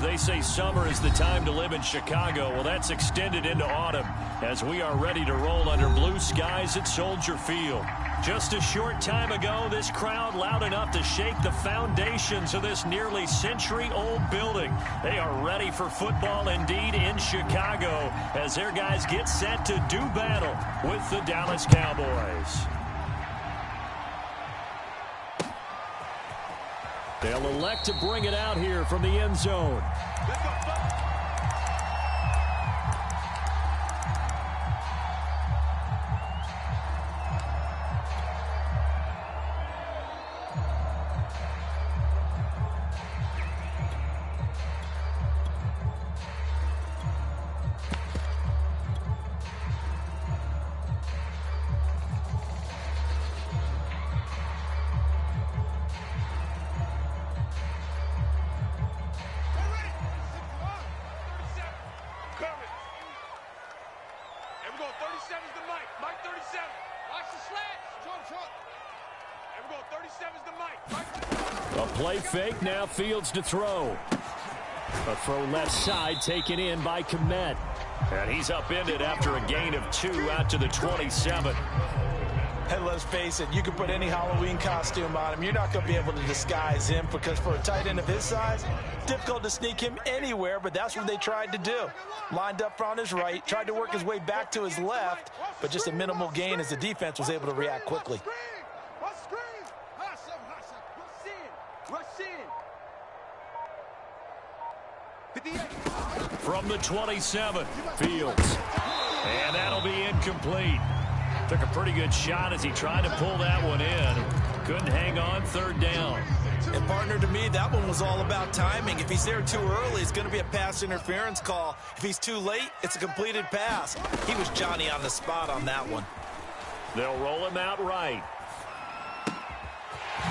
They say summer is the time to live in Chicago. Well, that's extended into autumn as we are ready to roll under blue skies at Soldier Field. Just a short time ago, this crowd loud enough to shake the foundations of this nearly century-old building. They are ready for football indeed in Chicago as their guys get set to do battle with the Dallas Cowboys. They'll elect to bring it out here from the end zone. A play fake, now Fields to throw. A throw left side taken in by Kmet. And he's upended after a gain of 2 out to the 27. And let's face it, you can put any Halloween costume on him. You're not going to be able to disguise him because for a tight end of his size, difficult to sneak him anywhere, but that's what they tried to do. Lined up on his right, tried to work his way back to his left, but just a minimal gain as the defense was able to react quickly. From the 27, Fields. And that'll be incomplete. Took a pretty good shot as he tried to pull that one in. Couldn't hang on, third down. And partner, to me, that one was all about timing. If he's there too early, it's going to be a pass interference call. If he's too late, it's a completed pass. He was Johnny on the spot on that one. They'll roll him out right.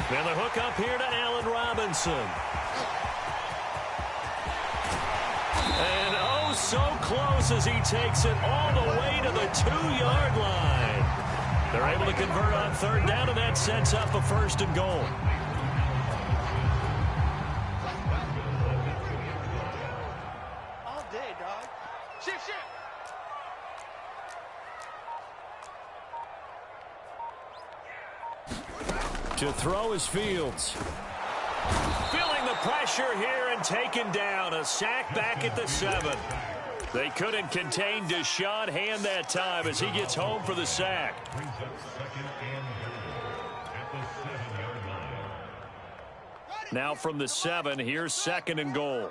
And the hook up here to Allen Robinson. And oh, so close as he takes it all the way to the 2-yard line. They're able to convert on third down, and that sets up a first and goal. All day, dog. Shift, shift. To throw is Fields. Feeling the pressure here and taken down. A sack back at the 7. They couldn't contain Deshaun Hand that time as he gets home for the sack. Now from the 7, here's second and goal.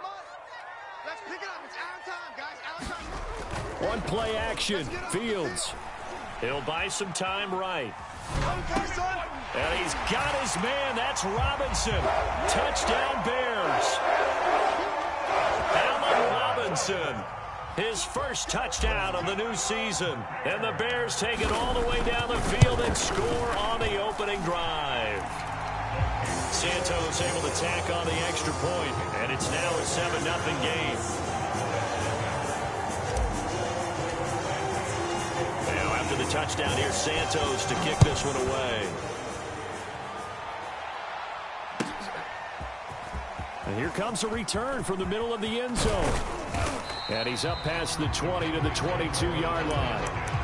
Let's pick it up. It's our time, guys. Our time. One play action. Fields. He'll buy some time right. Okay, son. And he's got his man. That's Robinson. Touchdown, Bears. Allen Robinson. His first touchdown of the new season. And the Bears take it all the way down the field and score on the opening drive. Santos able to tack on the extra point, and it's now a 7-0 game. Now after the touchdown, here's Santos to kick this one away. And here comes a return from the middle of the end zone. And he's up past the 20 to the 22-yard line.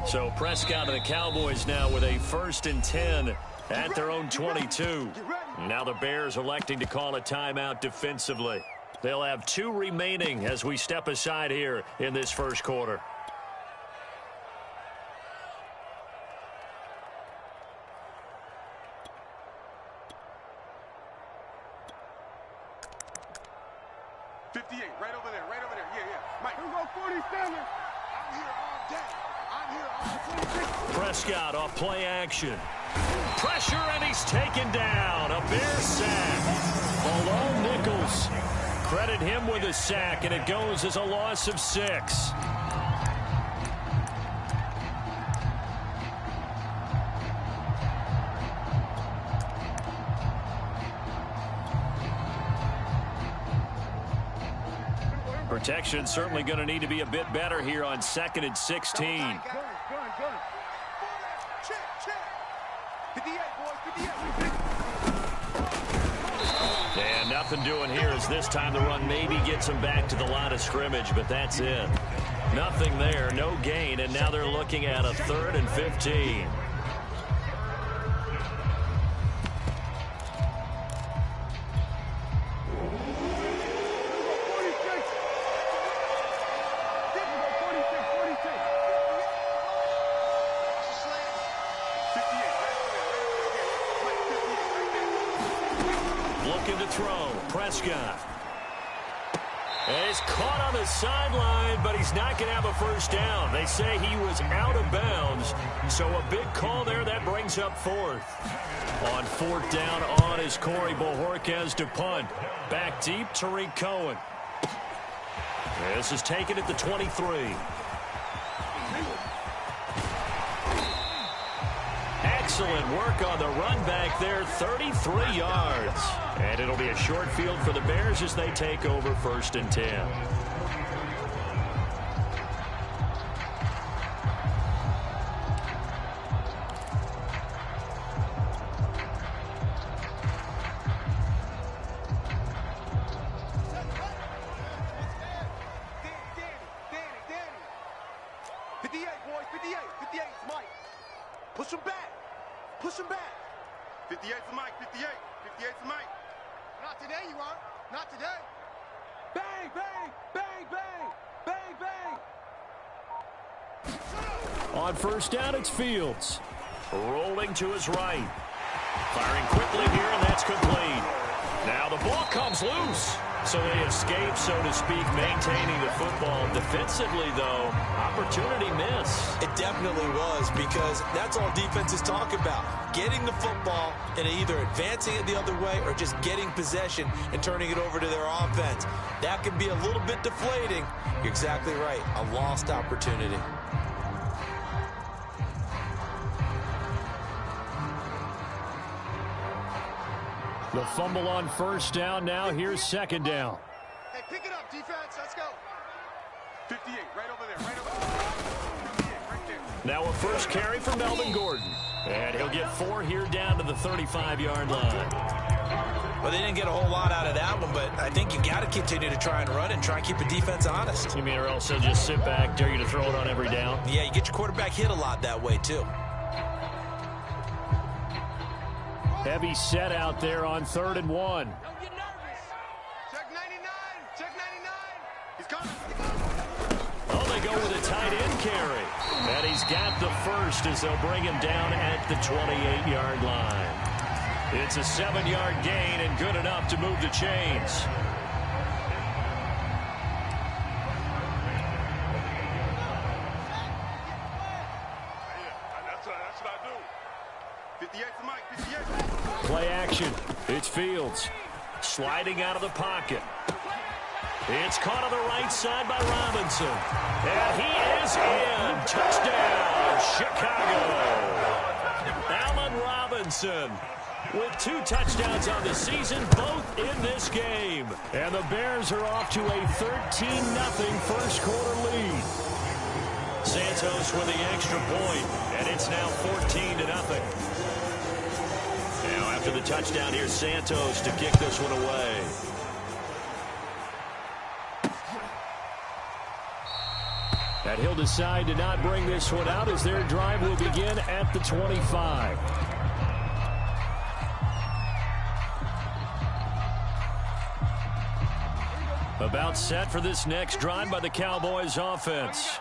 So Prescott and the Cowboys now with a 1st and 10 at their own 22. Now the Bears electing to call a timeout defensively. They'll have 2 remaining as we step aside here in this first quarter. Right over there. Yeah. Mike, who go 47? I'm here all day. Prescott off play action. Pressure, and he's taken down. A Bear sack. Malone Nichols. Credit him with a sack, and it goes as a loss of 6. Protection certainly going to need to be a bit better here on 2nd and 16. Gun. Check. 58, boys, 58. And nothing doing here as this time the run maybe gets them back to the line of scrimmage, but that's it. Nothing there, no gain, and now they're looking at a 3rd and 15. Looking to throw. Prescott. And he's caught on the sideline, but he's not going to have a first down. They say he was out of bounds, so a big call there that brings up 4th. On 4th down on is Corey Bojorquez to punt. Back deep, Tariq Cohen. This is taken at the 23. Excellent work on the run back there, 33 yards. And it'll be a short field for the Bears as they take over 1st and 10. Danny. 58, boys, 58. 58 is Mike. Push him back. 58 for Mike, 58. 58 for Mike. Not today, you are. Not today. Bang, bang, bang, bang, bang, bang. On 1st down, it's Fields. Rolling to his right. Firing quickly here, and that's complete. Now the ball comes loose. So they escape, so to speak, maintaining the football. Defensively, though, opportunity miss. It definitely was, because that's all defenses talk about. Getting the football and either advancing it the other way or just getting possession and turning it over to their offense. That can be a little bit deflating. You're exactly right. A lost opportunity. The fumble on 1st down. Now here's 2nd down. Hey, pick it up, defense. Let's go. 58, right over there, right over there. 58, right there. Now a first carry for Melvin Gordon. And he'll get 4 here down to the 35-yard line. Well, they didn't get a whole lot out of that one, but I think you got to continue to try and run and try and keep the defense honest. You mean or else they'll just sit back, dare you to throw it on every down? Yeah, you get your quarterback hit a lot that way, too. Heavy set out there on 3rd and 1. Don't get nervous. Check 99. Check 99. He's coming. Oh, they go with a tight end carry. And he's got the first as they'll bring him down at the 28-yard line. It's a 7-yard gain and good enough to move the chains. That's what I do. 58 for Mike, 58. Play action. It's Fields. Sliding out of the pocket. It's caught on the right side by Robinson. And he is in. Touchdown, Chicago. Allen Robinson with 2 touchdowns on the season, both in this game. And the Bears are off to a 13-0 first quarter lead. Santos with the extra point, and it's now 14-0. Now after the touchdown, here's Santos to kick this one away. And he'll decide to not bring this one out as their drive will begin at the 25. About set for this next drive by the Cowboys offense.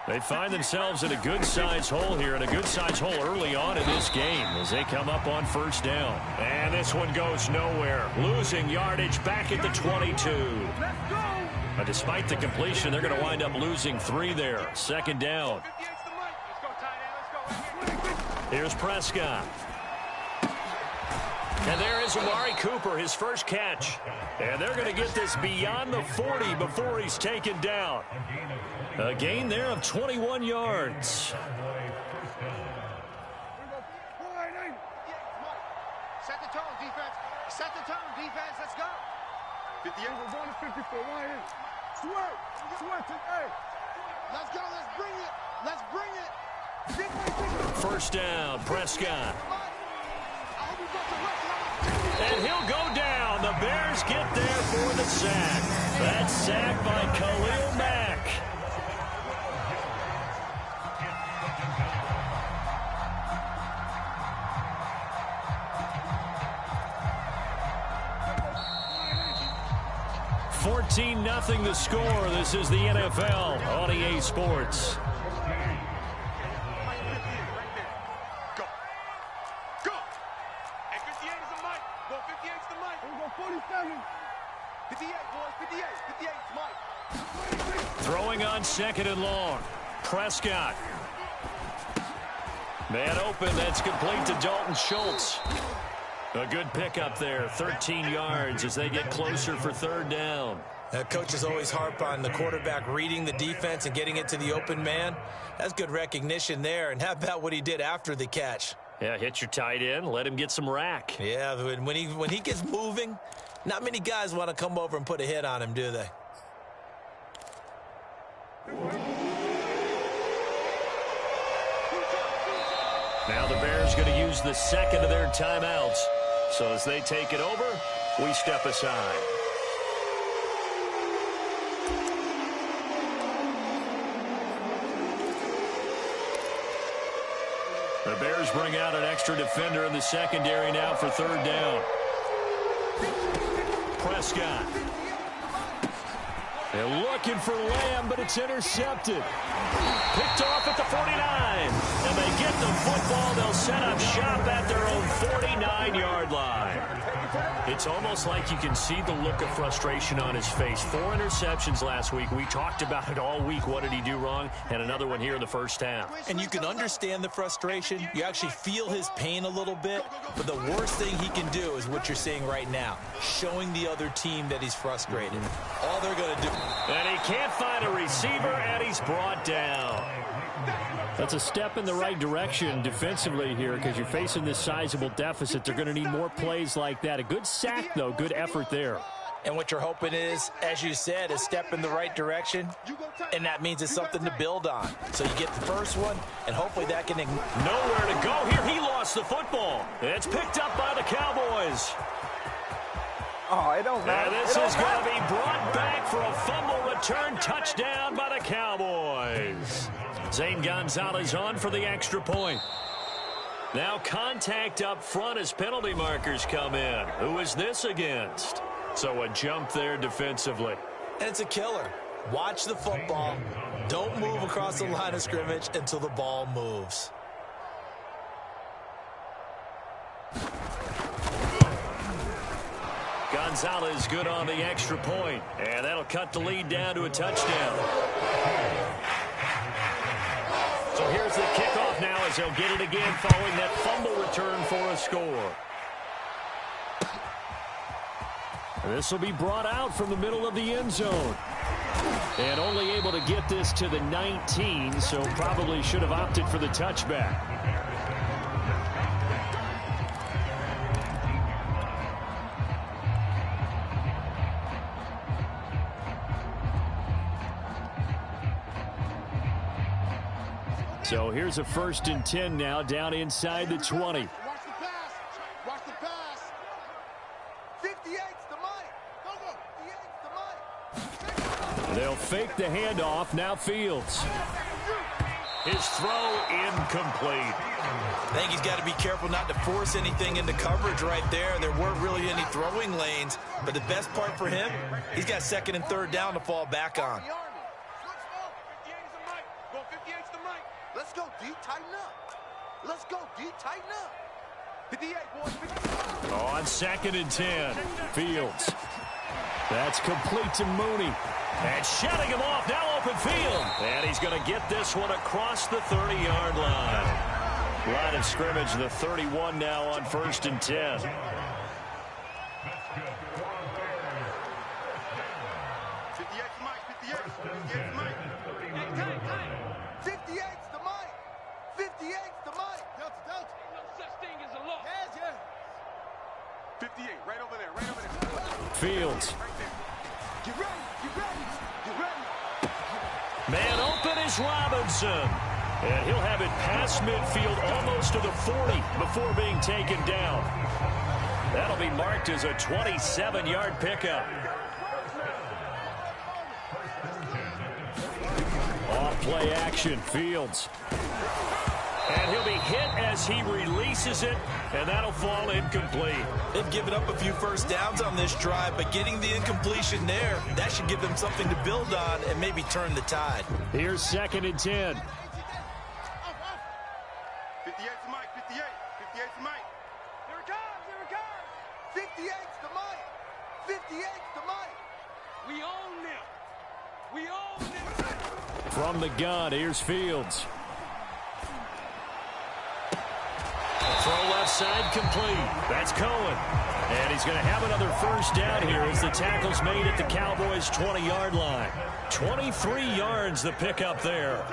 They find themselves in a good-sized hole here, and a good-sized hole early on in this game as they come up on 1st down. And this one goes nowhere. Losing yardage back at the 22. But despite the completion, they're going to wind up losing 3 there. 2nd down. Here's Prescott. And there is Amari Cooper, his first catch. And they're going to get this beyond the 40 before he's taken down. A gain there of 21 yards. Set the tone, defense. Set the tone, defense. Let's go. 58. We're going to 54. Let's go. Let's bring it. Let's bring it. First down, Prescott. And he'll go down. The Bears get there for the sack. That's sacked by Khalil Mack. $14-0 the score. This is the NFL on EA Sports. Go. Go. Hey, 58 is the mic. Go, 58 is the mic. Here we go, 47. 58, boys, 58. 58 is Mike. Throwing on second and long. Prescott. Man open. That's complete to Dalton Schultz. A good pickup there. 13 yards as they get closer for third down. Coaches always harp on the quarterback reading the defense and getting it to the open man. That's good recognition there. And how about what he did after the catch? Yeah, hit your tight end. Let him get some rack. Yeah, when he gets moving, not many guys want to come over and put a hit on him, do they? Now the Bears going to use the second of their timeouts. So as they take it over, we step aside. The Bears bring out an extra defender in the secondary now for third down. Prescott. They're looking for Lamb, but it's intercepted. Picked off at the 49. And they get the football. They'll set up shop at their own 49-yard line. It's almost like you can see the look of frustration on his face. 4 interceptions last week. We talked about it all week. What did he do wrong? And another one here in the first half. And you can understand the frustration. You actually feel his pain a little bit. But the worst thing he can do is what you're seeing right now, showing the other team that he's frustrated. All they're going to do. And he can't find a receiver, and he's brought down. That's a step in the right direction defensively here because you're facing this sizable deficit. They're going to need more plays like that. A good sack, though. Good effort there. And what you're hoping is, as you said, a step in the right direction, and that means it's something to build on. So you get the first one, and hopefully that can... Nowhere to go here. He lost the football. It's picked up by the Cowboys. Oh, it don't matter. And this is going to be brought back for a fumble return touchdown by the Cowboys. Zane Gonzalez on for the extra point. Now contact up front as penalty markers come in. Who is this against? So a jump there defensively. And it's a killer. Watch the football. Don't move across the line of scrimmage until the ball moves. Gonzalez good on the extra point. And that'll cut the lead down to a touchdown. So here's the kickoff now as they'll get it again following that fumble return for a score. This will be brought out from the middle of the end zone. And only able to get this to the 19, so probably should have opted for the touchback. So here's a 1st and 10 now down inside the 20. Watch the pass. Watch the pass. 58's the mic. Go. 58's the mic. They'll fake the handoff. Now Fields. His throw incomplete. I think he's got to be careful not to force anything into coverage right there. There weren't really any throwing lanes. But the best part for him, he's got 2nd and 3rd down to fall back on. 58's the mic. Go, 58's the mic. Let's go, D. Tighten up. Let's go, D. Tighten up. 58, boys. 58. On 2nd and 10. Fields. That's complete to Mooney. And shutting him off. Now open field. And he's going to get this one across the 30-yard line. Line of scrimmage, the 31 now on 1st and 10. 58's the mic. 58's the mic. 58's the mic. 58's the mic. Delta. No such thing as a loss. Yes. 58, right over there. Fields. Get ready. Get ready. Get ready. Man open is Robinson. And he'll have it past midfield almost to the 40 before being taken down. That'll be marked as a 27-yard pickup. Off play action, Fields. And he'll be hit as he releases it, and that'll fall incomplete. They've given up a few first downs on this drive, but getting the incompletion there, that should give them something to build on and maybe turn the tide. Here's 2nd and 10. 58's Mike. 58. 58's Mike. Here it comes. Here it comes. 58's the Mike. 58's the Mike. We own them. We own them. From the gun, here's Fields. Throw left side complete. That's Cohen. And he's going to have another first down here as the tackle's made at the Cowboys' 20-yard line. 23 yards the pickup there.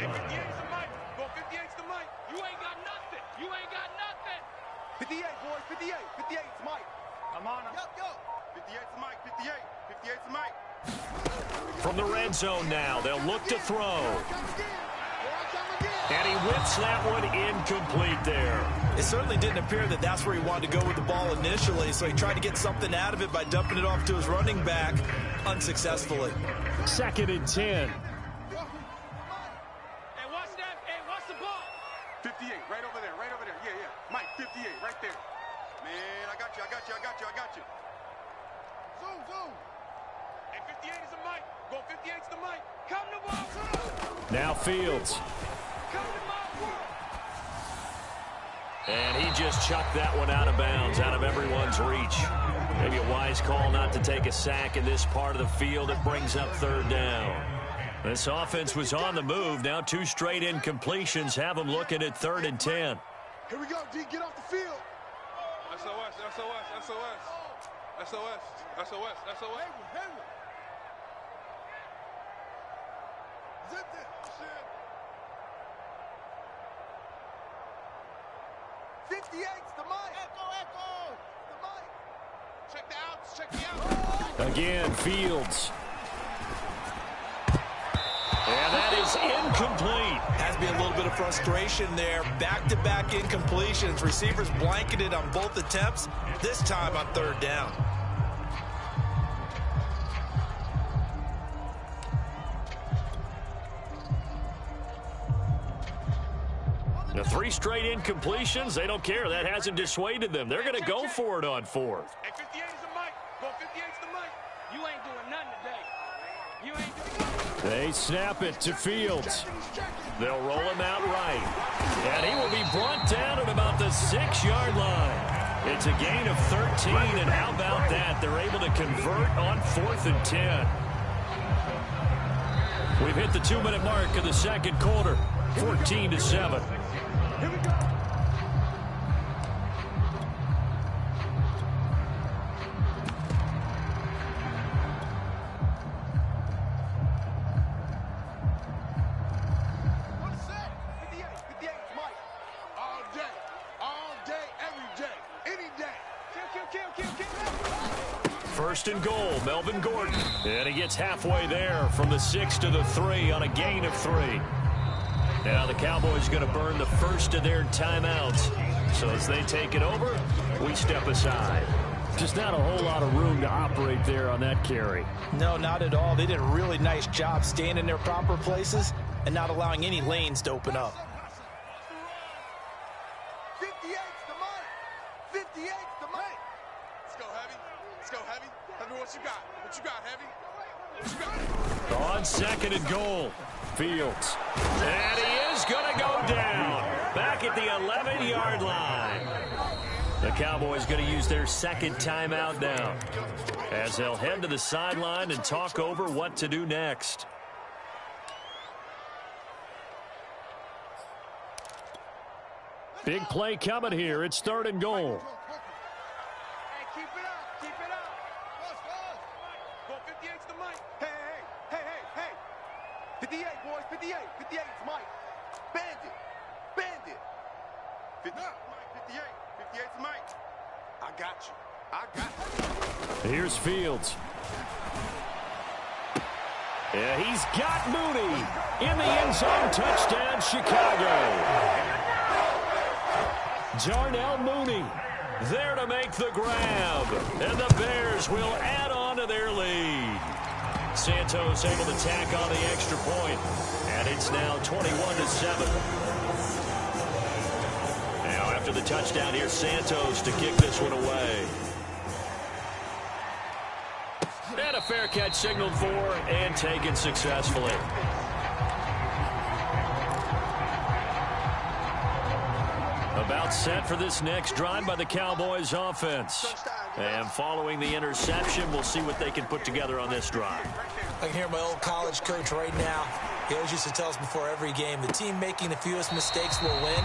58's the Mike. Go 58's the Mike. You ain't got nothing. You ain't got nothing. 58, boys. 58. 58's Mike. Come on. Yo. 58's Mike. 58. 58's Mike. From the red zone now, they'll look to throw. And he whips that one incomplete there. It certainly didn't appear that that's where he wanted to go with the ball initially, so he tried to get something out of it by dumping it off to his running back unsuccessfully. 2nd and 10. Hey, watch that. Hey, watch the ball. 58, right over there. Right over there. Yeah. Mike, 58, right there. Man, I got you. Zoom. Hey, 58 is the Mike. Go 58's the Mike. Come to ball. Now Fields. Come to my world. And he just chucked that one out of bounds, out of everyone's reach. Maybe a wise call not to take a sack in this part of the field. It brings up 3rd down. This offense was on the move. Now 2 straight incompletions have them looking at 3rd and 10. Here we go, D. Get off the field. SOS. Hayward. Zip it. Shit. 58's the Mike. Echo. The Mike. Check the outs. Again, Fields. And that is incomplete. Has to be a little bit of frustration there. Back-to-back incompletions. Receivers blanketed on both attempts, this time on 3rd down. The 3 straight incompletions, they don't care. That hasn't dissuaded them. They're going to go for it on 4th. Hey, 58 is the Mike. Go 58's the Mike. You ain't doing nothing today. You ain't doing nothing. They snap it to Fields. They'll roll him out right. And he will be brought down at about the 6-yard line. It's a gain of 13, and how about that? They're able to convert on 4th and 10. We've hit the 2-minute mark of the 2nd quarter, 14-7. Here we go. What's that? 58's Mike. All day, every day, any day. Kill. 1st and goal, Melvin Gordon. And he gets halfway there from the 6 to the 3 on a gain of 3. Now the Cowboys going to burn the first of their timeouts. So as they take it over, we step aside. Just not a whole lot of room to operate there on that carry. No, not at all. They did a really nice job staying in their proper places and not allowing any lanes to open up. 58's the Mike. 58's the Mike. Let's go, Heavy. Heavy, what you got? Heavy? What you got? On 2nd and goal, Fields. And he is going to go down. Back at the 11-yard line. The Cowboys going to use their 2nd timeout now, as they'll head to the sideline and talk over what to do next. Big play coming here. It's 3rd and goal. Hey, keep it up. Go 58's the Mike. Hey. 58, boys. 58's Mike. Bandit. 58. 58's Mike. I got you. I got it. Here's Fields. Yeah, he's got Mooney in the end zone. Touchdown, Chicago. Darnell Mooney there to make the grab. And the Bears will add on to their lead. Santos able to tack on the extra point. And it's now 21-7. Now after the touchdown, here's Santos to kick this one away. And a fair catch signaled for and taken successfully. About set for this next drive by the Cowboys offense. And following the interception, we'll see what they can put together on this drive. I can hear my old college coach right now. He always used to tell us before every game, the team making the fewest mistakes will win.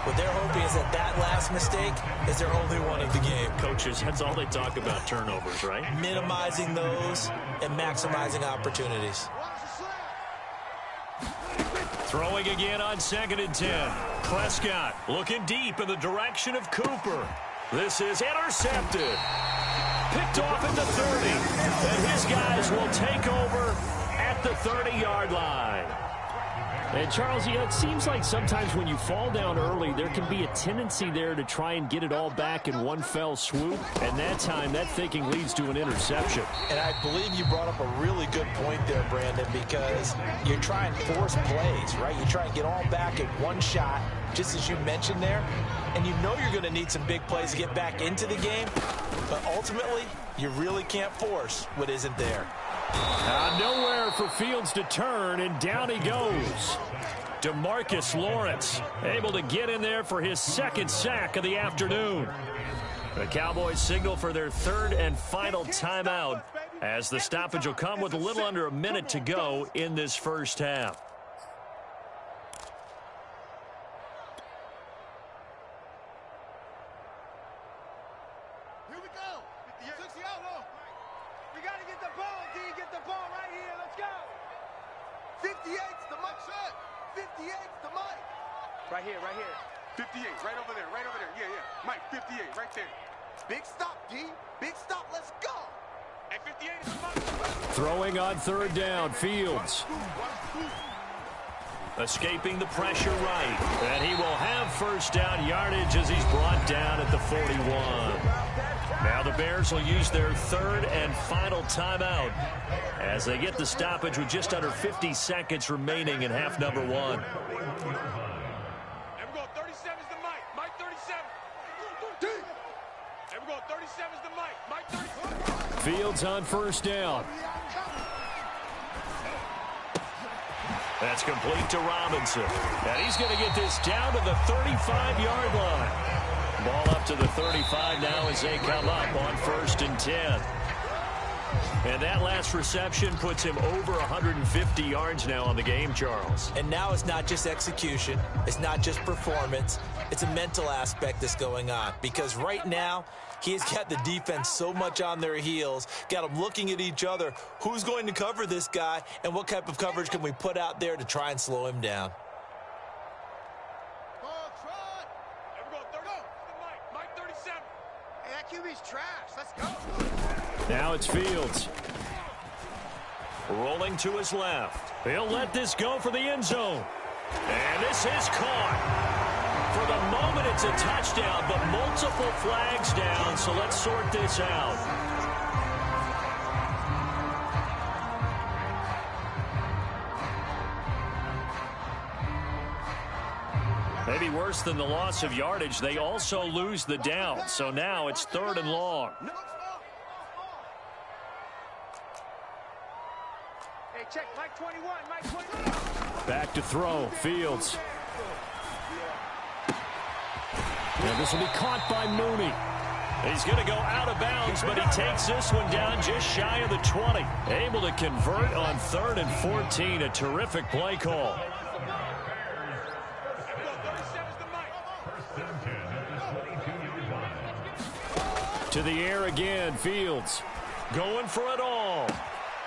What they're hoping is that last mistake is their only one of the game. Coaches, that's all they talk about, turnovers, right? Minimizing those and maximizing opportunities. Throwing again on 2nd and 10. Prescott looking deep in the direction of Cooper. This is intercepted. Picked off at the 30. And his guys will take over at the 30-yard line. And, Charles, it seems like sometimes when you fall down early, there can be a tendency there to try and get it all back in one fell swoop. And that time, that thinking leads to an interception. And I believe you brought up a really good point there, Brandon, because you're trying to force plays, right? You try and get all back in one shot, just as you mentioned there. And you know you're going to need some big plays to get back into the game. But ultimately, you really can't force what isn't there. Nowhere for Fields to turn, and down he goes. DeMarcus Lawrence able to get in there for his second sack of the afternoon. The Cowboys signal for their third and final timeout as the stoppage will come with a little under a minute to go in this first half. Here we go. We got to get the ball, D. Get the ball right here. Let's go. 58's the mic. 58's the mic. Right here, right here. 58, right over there, right over there. Yeah, yeah. Mike, 58, right there. Big stop, D. Big stop. Let's go. And 58 is the mic. Throwing on 3rd down, Fields. Escaping the pressure right. And he will have first down yardage as he's brought down at the 41. Now the Bears will use their third and final timeout as they get the stoppage with just under 50 seconds remaining in half number 1. And we're going 37 is the mic. Mike 37. And we're going 37 is the mic. Mike 37. Fields on 1st down. That's complete to Robinson. And he's going to get this down to the 35-yard line. Ball up to the 35 now as they come up on 1st and 10. And that last reception puts him over 150 yards now on the game, Charles. And now it's not just execution. It's not just performance. It's a mental aspect that's going on. Because right now, he's got the defense so much on their heels, got them looking at each other. Who's going to cover this guy, and what type of coverage can we put out there to try and slow him down? QB's trash. Let's go. Now it's Fields. Rolling to his left. He'll let this go for the end zone. And this is caught. For the moment, it's a touchdown, but multiple flags down, so let's sort this out. Maybe worse than the loss of yardage, they also lose the down. So now it's 3rd and long. Hey, check. Mike 21. Mike 21. Back to throw. Fields. And this will be caught by Mooney. He's going to go out of bounds, but he takes this one down just shy of the 20. Able to convert on 3rd and 14. A terrific play call. To the air again, Fields. Going for it all.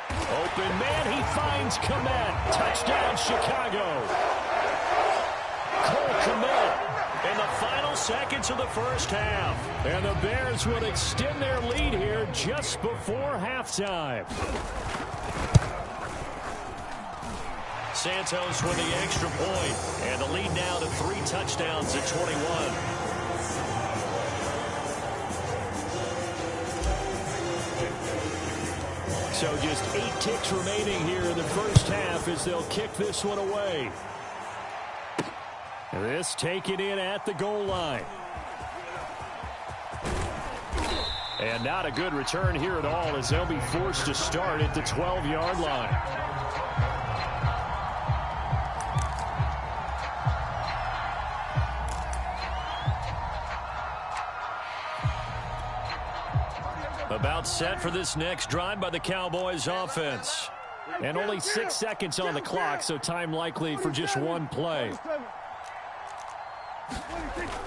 Open man, he finds Kmet. Touchdown, Chicago. Cole Kmet. And the final seconds of the first half. And the Bears will extend their lead here just before halftime. Santos with the extra point, and the lead now to 3 touchdowns at 21. So just 8 ticks remaining here in the first half as they'll kick this one away. This taken in at the goal line. And not a good return here at all as they'll be forced to start at the 12-yard line. About set for this next drive by the Cowboys offense. And only 6 seconds on the clock, so time likely for just one play.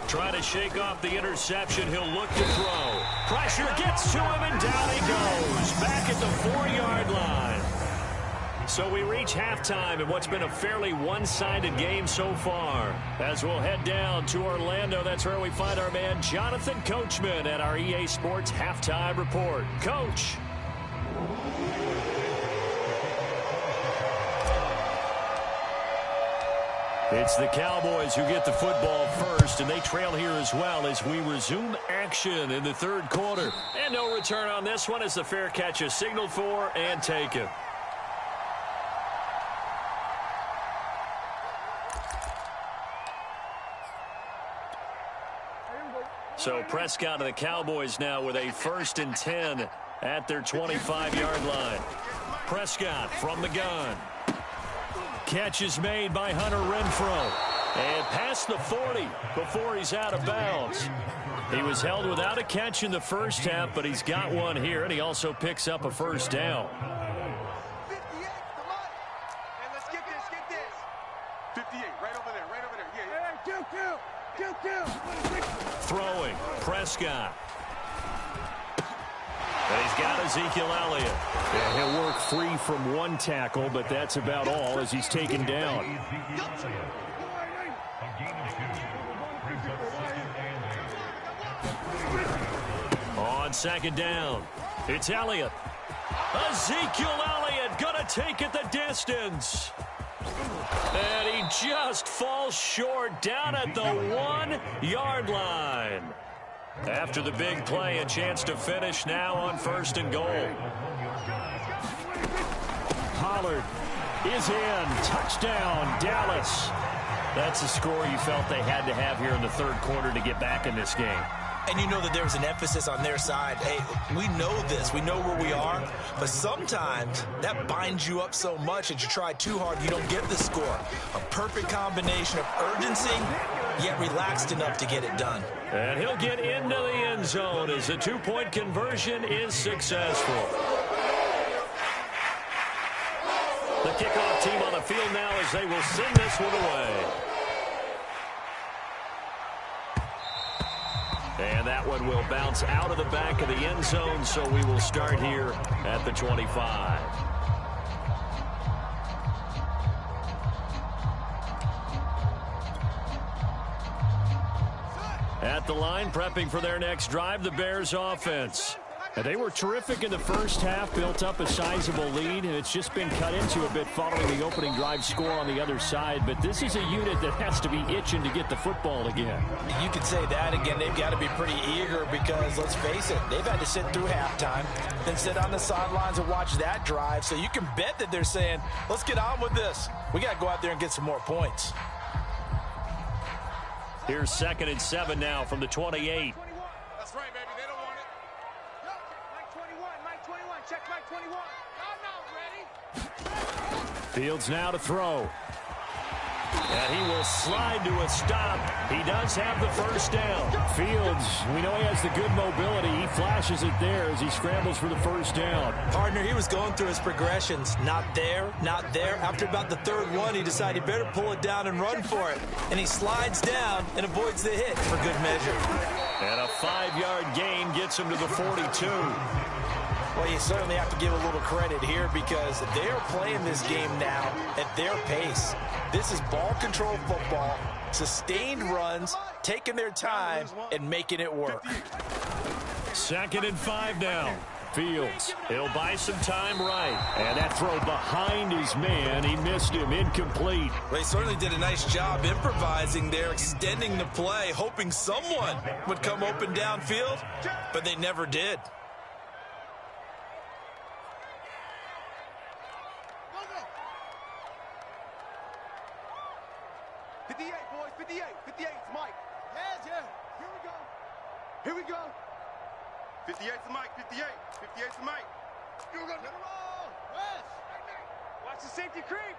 Trying to shake off the interception. He'll look to throw. Pressure gets to him, and down he goes. Back at the 4-yard line. So we reach halftime in what's been a fairly one-sided game so far. As we'll head down to Orlando, that's where we find our man Jonathan Coachman at our EA Sports Halftime Report. Coach. It's the Cowboys who get the football first, and they trail here as well as we resume action in the third quarter. And no return on this one as the fair catch is signaled for and taken. So Prescott and the Cowboys now with a 1st and 10 at their 25-yard line. Prescott from the gun. Catch is made by Hunter Renfrow. And past the 40 before he's out of bounds. He was held without a catch in the first half, but he's got one here, and he also picks up a first down. 58, come on. And let's get this. 58, right over there. Yeah. Hey, Throwing, Prescott. And he's got Ezekiel Elliott. Yeah, he'll work free from one tackle, but that's about all as he's taken down. On 2nd down, it's Elliott. Ezekiel Elliott gonna take it the distance. And he just falls short down at the 1-yard line. After the big play, a chance to finish now on 1st and goal. Pollard is in. Touchdown, Dallas. That's a score you felt they had to have here in the third quarter to get back in this game. And you know that there was an emphasis on their side. Hey, we know this. We know where we are. But sometimes that binds you up so much that you try too hard, you don't get the score. A perfect combination of urgency, yet relaxed enough to get it done. And he'll get into the end zone as the 2-point conversion is successful. The kickoff team on the field now as they will send this one away. And that one will bounce out of the back of the end zone, so we will start here at the 25. At the line, prepping for their next drive, the Bears offense. And they were terrific in the first half, built up a sizable lead, and it's just been cut into a bit following the opening drive score on the other side. But this is a unit that has to be itching to get the football again. You could say that again. They've got to be pretty eager because, let's face it, they've had to sit through halftime, then sit on the sidelines and watch that drive. So you can bet that they're saying, let's get on with this. We got to go out there and get some more points. Here's 2nd and 7 now from the 28. That's right, baby. They don't want it. Mike 21. Check Mike 21. I'm not ready. Fields now to throw. And he will slide to a stop. He does have the first down. Fields, we know he has the good mobility. He flashes it there as he scrambles for the first down. Partner, he was going through his progressions. Not there, not there. After about the 3rd one, he decided he better pull it down and run for it. And he slides down and avoids the hit for good measure. And a 5-yard gain gets him to the 42. Well, you certainly have to give a little credit here because they are playing this game now at their pace. This is ball control football, sustained runs, taking their time, and making it work. 2nd and 5 now. Fields, he'll buy some time right. And that throw behind his man, he missed him, incomplete. Well, he certainly did a nice job improvising there, extending the play, hoping someone would come open downfield, but they never did. Boys, 58, 58, it's Mike. Yeah. Here we go. Here we go. 58's the Mike, 58. 58's the Mike. You're going to roll. West. Watch the safety creep.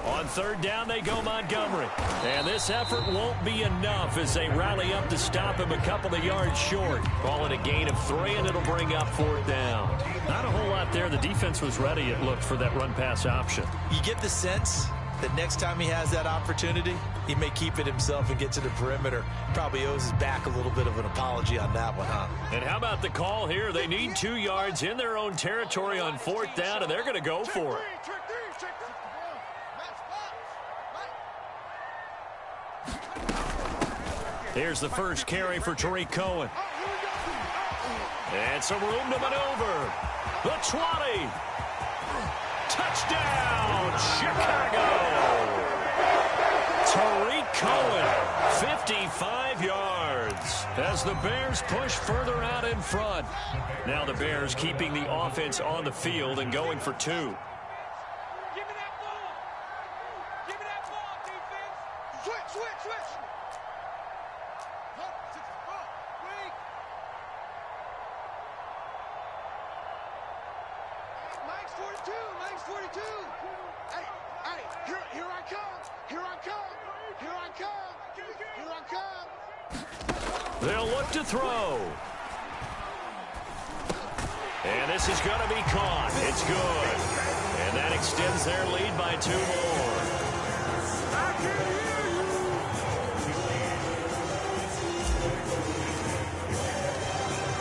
On 3rd down, they go Montgomery. And this effort won't be enough as they rally up to stop him a couple of yards short. Call it a gain of 3, and it'll bring up 4th down. Not a whole lot there. The defense was ready, it looked, for that run-pass option. You get the sense that next time he has that opportunity, he may keep it himself and get to the perimeter. Probably owes his back a little bit of an apology on that one, huh? And how about the call here? They need 2 yards in their own territory on 4th down, and they're going to go for it. Here's the first carry for Tariq Cohen. And some room to maneuver. The 20. Touchdown, Chicago. Tariq Cohen, 55 yards. As the Bears push further out in front. Now the Bears keeping the offense on the field and going for 2. Give me that ball. Give me that ball, defense. Switch. Mike's 42. Hey, here I come. They'll look to throw. And this is going to be caught. It's good. And that extends their lead by 2 more.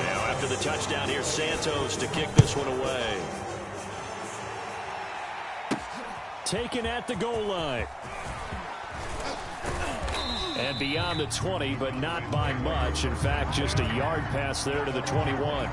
Now after the touchdown, here's Santos to kick this one away. Taken at the goal line. And beyond the 20, but not by much. In fact, just a yard pass there to the 21.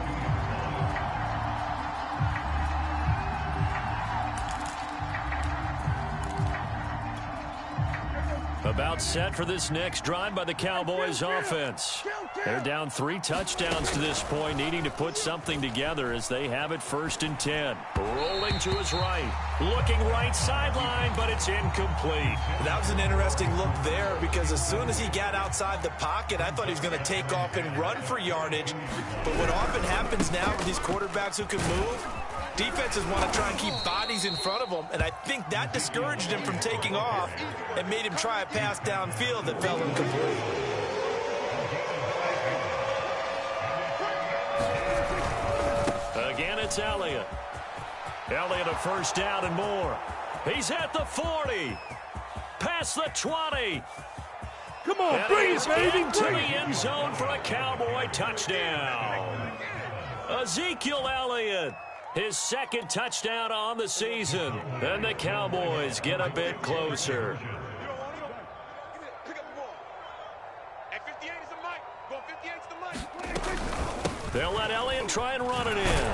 About set for this next drive by the Cowboys offense. They're down 3 touchdowns to this point, needing to put something together as they have it 1st and 10. Rolling to his right. Looking right sideline, but it's incomplete. That was an interesting look there because as soon as he got outside the pocket, I thought he was going to take off and run for yardage. But what often happens now with these quarterbacks who can move, defenses want to try and keep bodies in front of them, and I think that discouraged him from taking off and made him try a pass downfield that fell incomplete. Again, it's Elliott. Elliott a 1st down and more. He's at the 40. Past the 20. Come on, bring it, baby. Into the end zone for a Cowboy touchdown. Ezekiel Elliott. His 2nd touchdown on the season. And the Cowboys get a bit closer. Pick up the ball. At 58 is the Mike. Go 58's the Mike. They'll let Elliott try and run it in.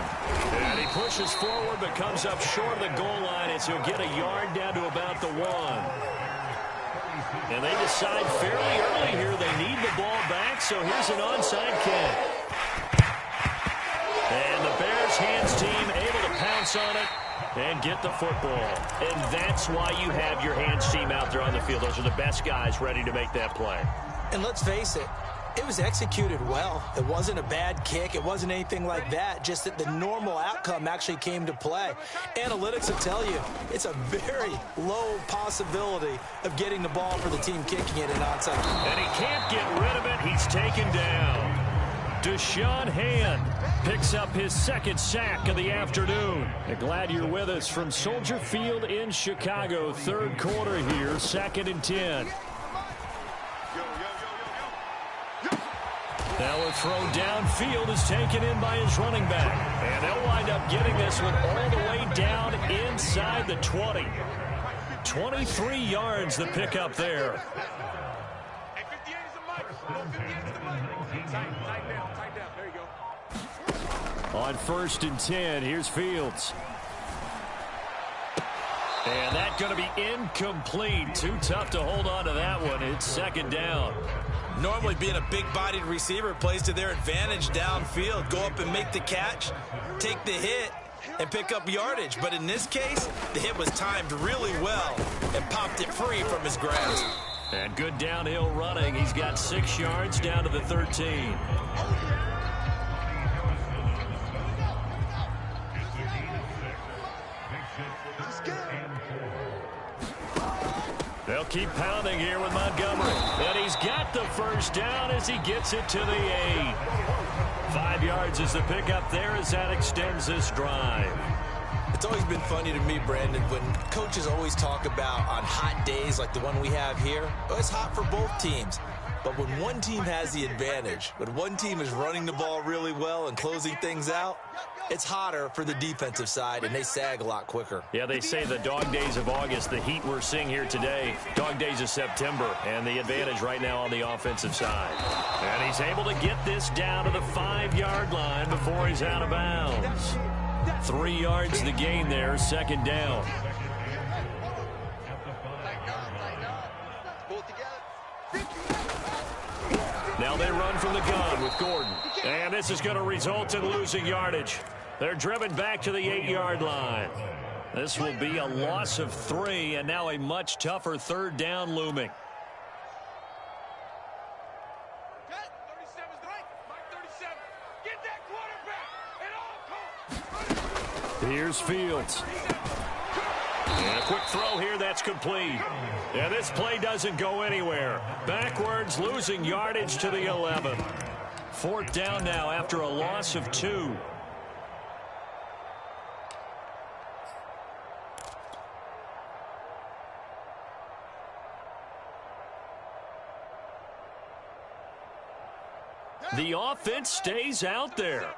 And he pushes forward but comes up short of the goal line as he'll get a yard down to about the 1. And they decide fairly early here they need the ball back, so here's an onside kick. And the Bears hands team able to pounce on it and get the football. And that's why you have your hands team out there on the field. Those are the best guys ready to make that play. And let's face it, it was executed well. It wasn't a bad kick. It wasn't anything like that. Just that the normal outcome actually came to play. Analytics will tell you it's a very low possibility of getting the ball for the team kicking it in onside. And he can't get rid of it. He's taken down. Deshaun Hand picks up his 2nd sack of the afternoon. And glad you're with us from Soldier Field in Chicago. 3rd quarter here, 2nd and 10. Yo. Now the throw downfield is taken in by his running back. And they'll wind up getting this one all the way down inside the 20. 23 yards the pickup there. Hey, 58 is the mic. No, 58 is the mic. Tight down. There you go. On 1st and 10, here's Fields. And that's going to be incomplete. Too tough to hold on to that one. It's 2nd down. Normally being a big-bodied receiver plays to their advantage downfield. Go up and make the catch, take the hit, and pick up yardage. But in this case, the hit was timed really well and popped it free from his grasp. And good downhill running. He's got 6 yards down to the 13. They'll keep pounding here with Montgomery. And he's got the 1st down as he gets it to the 8. 5 yards is the pickup there as that extends this drive. It's always been funny to me, Brandon, when coaches always talk about on hot days like the one we have here. It's hot for both teams. But when one team has the advantage, when one team is running the ball really well and closing things out, it's hotter for the defensive side, and they sag a lot quicker. Yeah, they say the dog days of August, the heat we're seeing here today, dog days of September, and the advantage right now on the offensive side. And he's able to get this down to the 5-yard line before he's out of bounds. 3 yards the gain there, 2nd down. Now they run from the gun with Gordon. And this is going to result in losing yardage. They're driven back to the 8-yard line. This will be a loss of 3, and now a much tougher 3rd down looming. Here's Fields. And a quick throw here, that's complete. And this play doesn't go anywhere. Backwards, losing yardage to the 11. 4th down now after a loss of 2. The offense stays out there.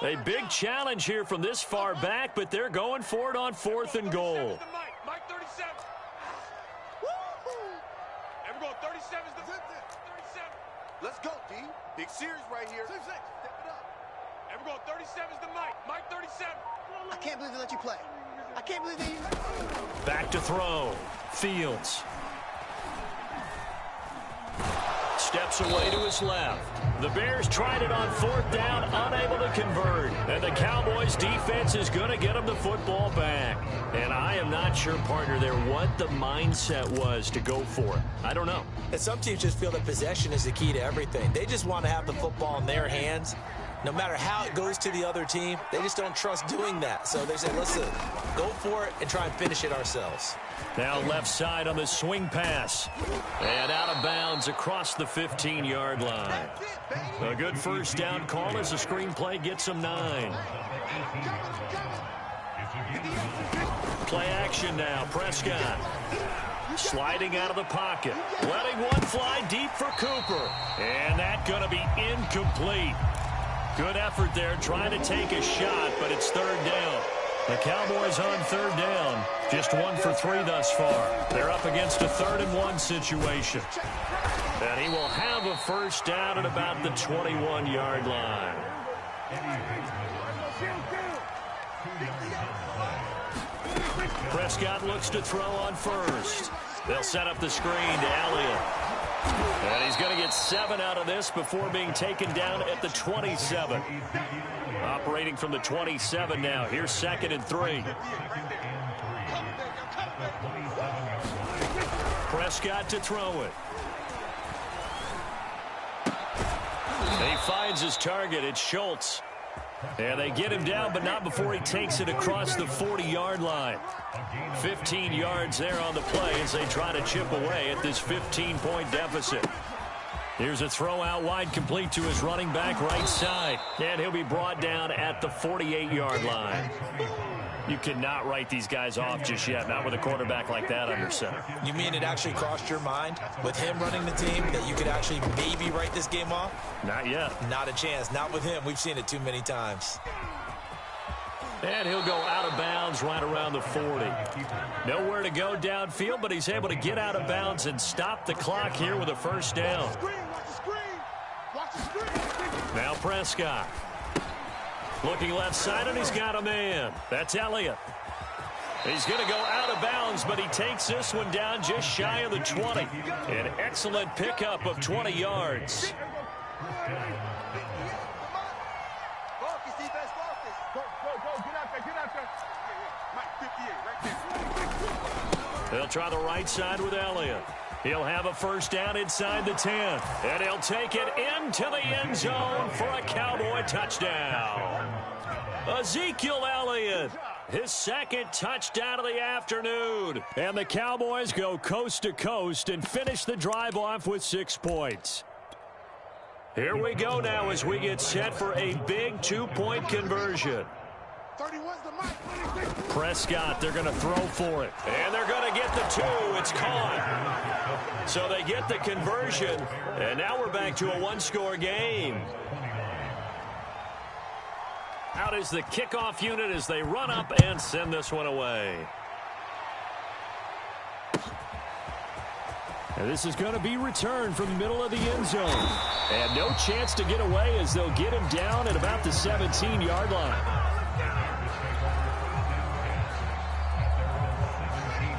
A big challenge here from this far back, but they're going for it on 4th and goal. Mike 37. And we're going 37 is the 37. Let's go, D. Big series right here. Step it up. And we're going 37 is the Mike 37. I can't believe they let you play. I can't believe they... Back to throw. Fields. Steps away to his left. The Bears tried it on 4th down, unable to convert. And the Cowboys defense is going to get them the football back. And I am not sure, partner, there what the mindset was to go for it. I don't know. And some teams just feel that possession is the key to everything. They just want to have the football in their hands. No matter how it goes to the other team, they just don't trust doing that. So they say, listen, go for it and try and finish it ourselves. Now left side on the swing pass. And out of bounds across the 15-yard line. A good 1st down call as the screenplay gets them 9. Play action now. Prescott sliding out of the pocket. Letting one fly deep for Cooper. And that's going to be incomplete. Good effort there trying to take a shot, but it's 3rd down. The Cowboys on 3rd down. Just 1 for 3 thus far. They're up against a 3rd and 1 situation. And he will have a 1st down at about the 21-yard line. Prescott looks to throw on 1st. They'll set up the screen to Elliott. And he's going to get 7 out of this before being taken down at the 27. Operating from the 27 now. Here's 2nd and 3. Prescott to throw it. And he finds his target. It's Schultz. And they get him down, but not before he takes it across the 40-yard line. 15 yards there on the play as they try to chip away at this 15-point deficit. Here's a throw out wide, complete to his running back right side. And he'll be brought down at the 48-yard line. You cannot write these guys off just yet, not with a quarterback like that under center. You mean it actually crossed your mind with him running the team that you could actually maybe write this game off? Not yet. Not a chance. Not with him. We've seen it too many times. And he'll go out of bounds right around the 40. Nowhere to go downfield, but he's able to get out of bounds and stop the clock here with a first down. Now Prescott. Looking left side, and he's got a man. That's Elliott. He's going to go out of bounds, but he takes this one down just shy of the 20. An excellent pickup of 20 yards. They'll try the right side with Elliott. He'll have a first down inside the 10. And he'll take it into the end zone for a Cowboy touchdown. Ezekiel Elliott, his second touchdown of the afternoon. And the Cowboys go coast to coast and finish the drive off with 6 points. Here we go now as we get set for a big 2-point conversion. Prescott, they're going to throw for it. And they're going to get the 2. It's caught. So they get the conversion. And now we're back to a 1-score game. Out is the kickoff unit as they run up and send this one away. And this is going to be returned from the middle of the end zone. And no chance to get away as they'll get him down at about the 17-yard line.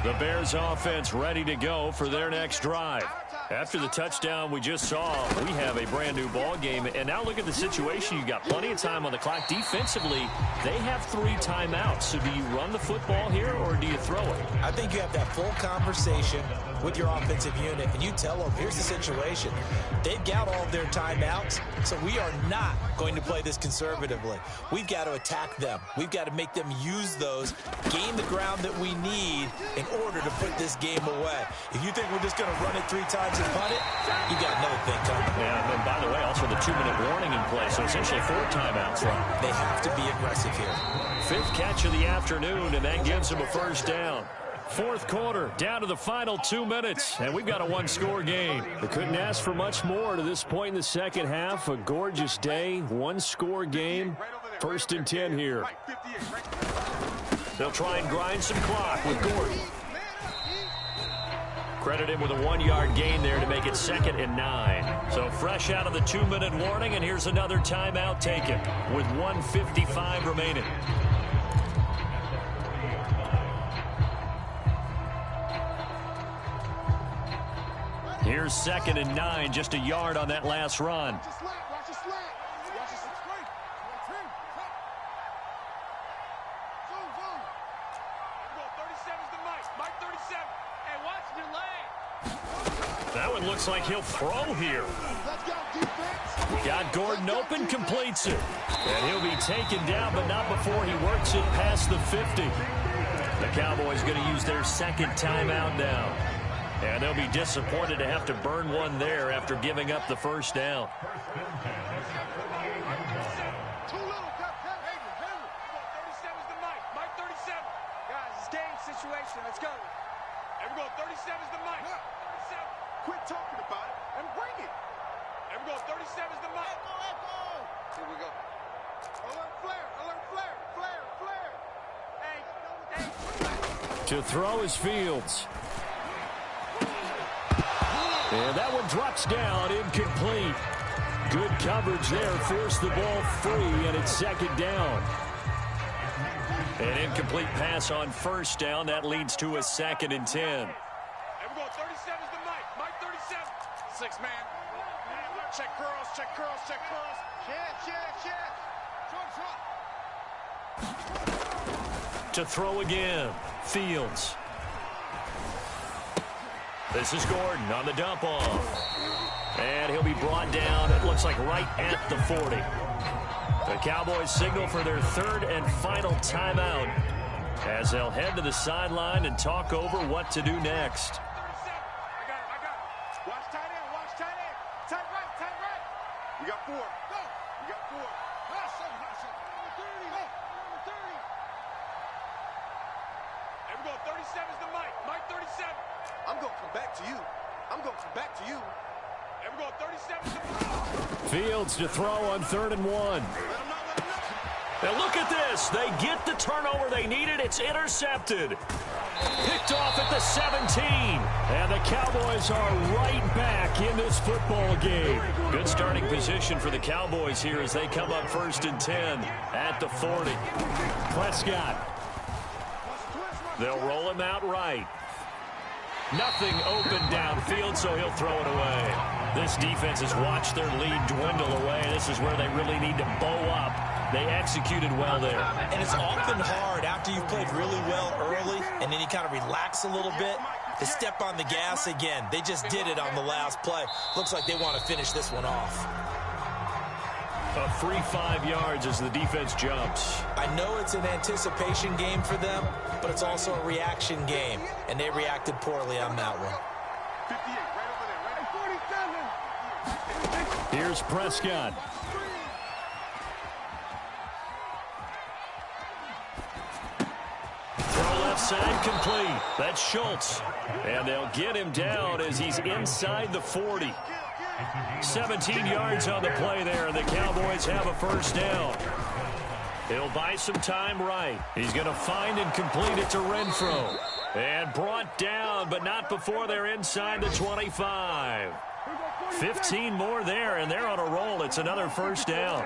The Bears offense ready to go for their next drive. After the touchdown we just saw, we have a brand new ball game. And now look at the situation. You've got plenty of time on the clock. Defensively, they have 3 timeouts. So do you run the football here or do you throw it? I think you have that full conversation with your offensive unit, and you tell them, here's the situation. They've got all of their timeouts, so we are not going to play this conservatively. We've got to attack them. We've got to make them use those, gain the ground that we need in order to put this game away. If you think we're just going to run it 3 times and punt it, you got another thing coming. Yeah, and by the way, also the 2-minute warning in play, so essentially 4 timeouts left. They have to be aggressive here. 5th catch of the afternoon, and that gives them a first down. 4th quarter, down to the final 2 minutes, and we've got a 1-score game. They couldn't ask for much more to this point in the second half. A gorgeous day, 1-score game. 1st and 10 here. They'll try and grind some clock with Gordon. Credit him with a 1-yard gain there to make it 2nd and 9. So fresh out of the 2-minute warning, and here's another timeout taken with 1:55 remaining. Here's 2nd and 9, just a yard on that last run. That one looks like he'll throw here. Got Gordon open, completes it. And he'll be taken down, but not before he works it past the 50. The Cowboys going to use their 2nd timeout now. And they'll be disappointed to have to burn one there after giving up the first down. Too little, Captain. 37's the mic. Mike 37. Guys, it's game situation. Let's go. And we're going 37's the mic. 37. Quit talking about it and bring it. And we're going 37's the mic. Let go. Here we go. Alert flare. Alert flare. Flare. Flare. Hey. To throw is Fields. And that one drops down, incomplete. Good coverage there, forced the ball free, and it's 2nd down. An incomplete pass on 1st down. That leads to a 2nd and 10. And we're going 37's the mic. Mike 37. 6 man. Check curls, check curls, check curls. Check. To throw again, Fields. This is Gordon on the dump off. And he'll be brought down, it looks like right at the 40. The Cowboys signal for their 3rd and final timeout as they'll head to the sideline and talk over what to do next. I got it. Watch tight end, watch tight end. Tight right. You got 4. Go. You got 4. Number 30. Go. Number 30. is the mic. Mike 37. I'm going to come back to you. I'm going to come back to you. And we're going 37 is the mic. Fields to throw on 3rd and 1. Now look at this. They get the turnover they needed. It's intercepted. Picked off at the 17. And the Cowboys are right back in this football game. Good starting position for the Cowboys here as they come up 1st and 10 at the 40. Prescott. They'll roll him out right. Nothing open downfield, so he'll throw it away. This defense has watched their lead dwindle away. This is where they really need to bow up. They executed well there. And it's often hard after you've played really well early and then you kind of relax a little bit to step on the gas again. They just did it on the last play. Looks like they want to finish this one off. A free 5 yards as the defense jumps. I know it's an anticipation game for them, but it's also a reaction game, and they reacted poorly on that one. 58, right over there, right? 47. Here's Prescott. Throw left side complete. That's Schultz. And they'll get him down as he's inside the 40. 17 yards on the play there, and the Cowboys have a 1st down. He'll buy some time right. He's going to find and complete it to Renfro. And brought down, but not before they're inside the 25. 15 more there, and they're on a roll. It's another 1st down.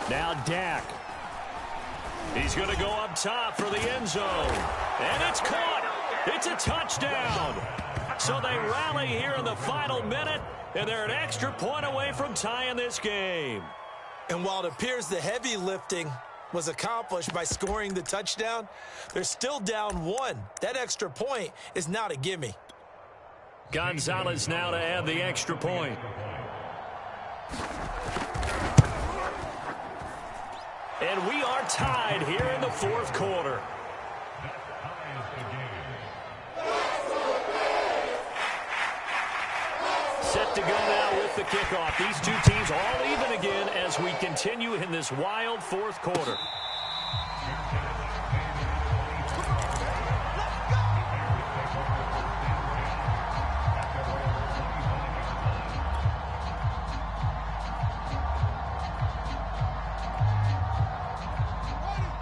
Now Dak. He's going to go up top for the end zone. And it's caught. It's a touchdown. So they rally here in the final minute, and they're an extra point away from tying this game. And while it appears the heavy lifting was accomplished by scoring the touchdown, they're still down 1. That extra point is not a gimme. Gonzalez now to add the extra point. And we are tied here in the 4th quarter. Set to go now with the kickoff. These two teams all even again as we continue in this wild 4th quarter.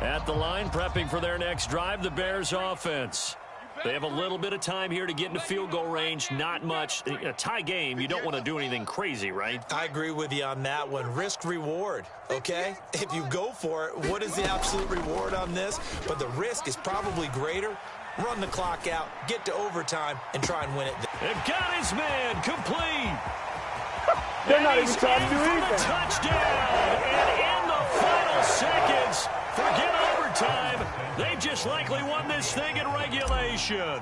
At the line, prepping for their next drive, the Bears offense. They have a little bit of time here to get into field goal range. Not much. In a tie game, you don't want to do anything crazy, right? I agree with you on that one. Risk reward, okay? If you go for it, what is the absolute reward on this? But the risk is probably greater. Run the clock out, get to overtime, and try and win it. They've got his man complete. They're not even trying to do anything. Touchdown. And in the final seconds, forget overtime. They just likely won this thing in regulation.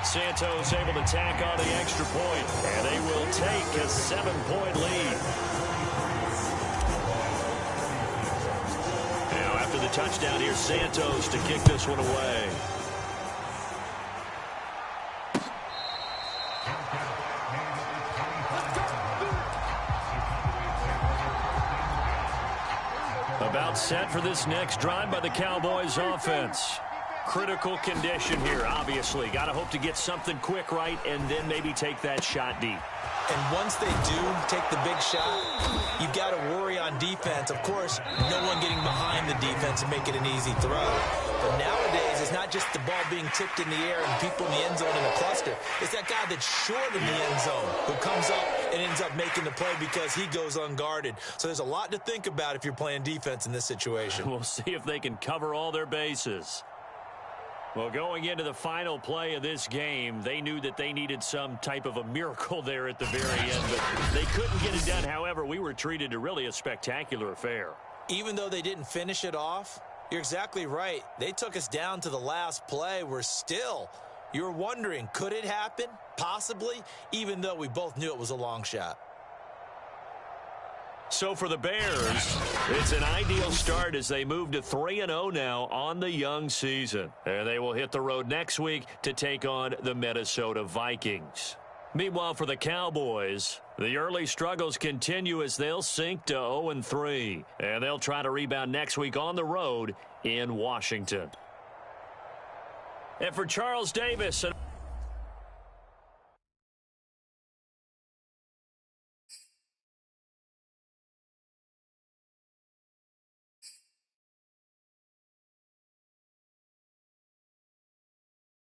Santos able to tack on the extra point, and they will take a 7-point lead. Now after the touchdown, here's Santos to kick this one away. About set for this next drive by the Cowboys offense. Critical condition here, obviously. Got to hope to get something quick right and then maybe take that shot deep. And once they do take the big shot, you've got to worry on defense. Of course, no one getting behind the defense and make it an easy throw. But nowadays, it's not just the ball being tipped in the air and people in the end zone in a cluster. It's that guy that's short in the end zone who comes up and ends up making the play because he goes unguarded. So there's a lot to think about if you're playing defense in this situation. We'll see if they can cover all their bases. Well, going into the final play of this game, they knew that they needed some type of a miracle there at the very end, but they couldn't get it done. However, we were treated to really a spectacular affair. Even though they didn't finish it off, you're exactly right. They took us down to the last play. You're wondering, could it happen? Possibly, even though we both knew it was a long shot. So for the Bears, it's an ideal start as they move to 3-0 now on the young season. And they will hit the road next week to take on the Minnesota Vikings. Meanwhile, for the Cowboys, the early struggles continue as they'll sink to 0-3. And they'll try to rebound next week on the road in Washington. And for Charles Davis...